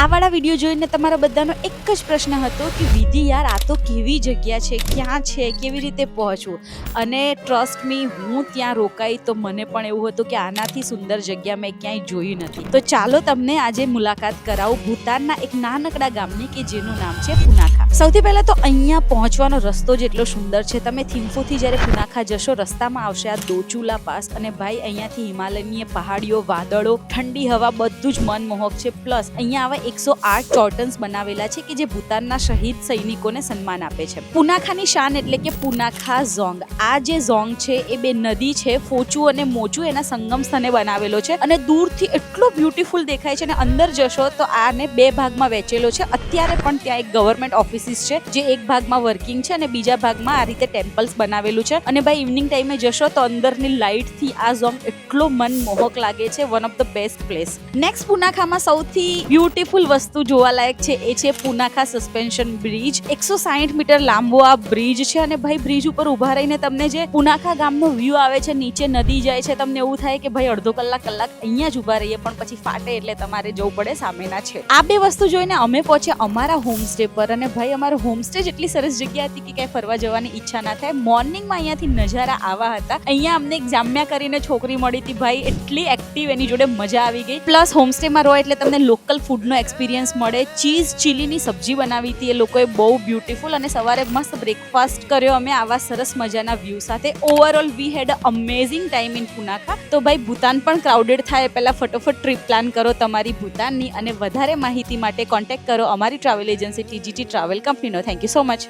આ વાળા વિડીયો જોઈને તમારા બધાનો એક જ પ્રશ્ન હતો કે વિધિ યાર આ તો કેવી જગ્યા છે, ક્યાં છે, કેવી રીતે પહોંચવું? અને ટ્રસ્ટ મી, હું ત્યાં રોકાઈ તો મને પણ એવું હતું કે આનાથી સુંદર જગ્યા મેં ક્યાંય જોઈ નથી. તો ચાલો તમને આજે મુલાકાત કરાવું ભૂતાનના એક નાનકડા ગામની કે જેનું નામ છે પુનાખા. સૌથી પહેલા તો અહીંયા પહોંચવાનો રસ્તો જ એટલો સુંદર છે. તમે થિમ્ફુથી જ્યારે પુનાખા જશો રસ્તામાં આવશે આ દોચુલા પાસ, અને ભાઈ અહીંયાથી હિમાલયની પહાડીઓ, વાદળો, ઠંડી હવા બધું જ મનમોહક છે. પ્લસ અહીંયા આવા 108 ચોર્ટન્સ બનાવેલા છે કે જે ભૂતાનના શહીદ સૈનિકોને સન્માન આપે છે. પુનાખાની શાન એટલે કે પુનાખા ઝોંગ. આ જે ઝોંગ છે એ બે નદી છે, ફોચુ અને મોચુ, એના સંગમ સ્થાને બનાવેલો છે અને દૂરથી એટલો બ્યુટીફુલ દેખાય છે. અને અંદર જશો તો આને બે ભાગમાં વહેંચેલો છે. અત્યારે પણ ત્યાં એક ગવર્મેન્ટ ઓફિસીસ છે જે એક ભાગમાં વર્કિંગ છે અને બીજા ભાગમાં આ રીતે ટેમ્પલ્સ બનાવેલું છે. અને ભાઈ ઇવનિંગ ટાઈમે જશો તો અંદરની લાઇટથી આ ઝોંગ એટલો મનમોહક લાગે છે. One of the best place. Next પુનાખામાં સૌથી બ્યુટીફુલ વસ્તુ જોવાલાયક છે એ છે પુનાખા સસ્પેન્શન બ્રિજ. 160 મીટર લાંબો આ બ્રિજ છે અને ભાઈ બ્રિજ ઉપર ઉભા રહીને તમને જે પુનાખા ગામનો વ્યૂ આવે છે, નીચે નદી જાય છે, તમને એવું થાય કે ભાઈ અડધો કલાક અહીંયા જ ઉભા રહીએ, પણ પછી ફાટે એટલે તમારે જવું પડે સામેના છે. આ બે વસ્તુ જોઈને અમે પહોંચ્યા અમારા હોમસ્ટે પર. અને ભાઈ અમારો હોમસ્ટે જેટલી સરસ જગ્યા હતી કે ક્યાંય ફરવા જવાની ઈચ્છા ના થાય. મોર્નિંગમાં અહીંયાથી નજારા આવા હતા. અહીંયા અમને એક જામ્યા કરીને છોકરી મળી હતી ભાઈ, એટલી એક્ટિવ, એની જોડે મજા આવી ગઈ. પ્લસ હોમસ્ટેમાં રહો એટલે તમને લોકલ ફૂડનો એક્સપિરિયન્સ મળે. ચીઝ ચીલીની સબ્જી બનાવી હતી એ લોકોએ, બહુ બ્યુટીફુલ. અને સવારે મસ્ત બ્રેકફાસ્ટ કર્યો અમે આવા સરસ મજાના વ્યૂ સાથે. Overall we had amazing time in Punakha. તો ભાઈ ભૂતાન પણ ક્રાઉડેડ થાય પહેલા ફટોફટ ટ્રીપ પ્લાન કરો તમારી ભૂતાનની. અને વધારે માહિતી માટે કોન્ટેક્ટ કરો અમારી ટ્રાવેલ એજન્સી TGT ટ્રાવેલ કંપનીનો. Thank you so much.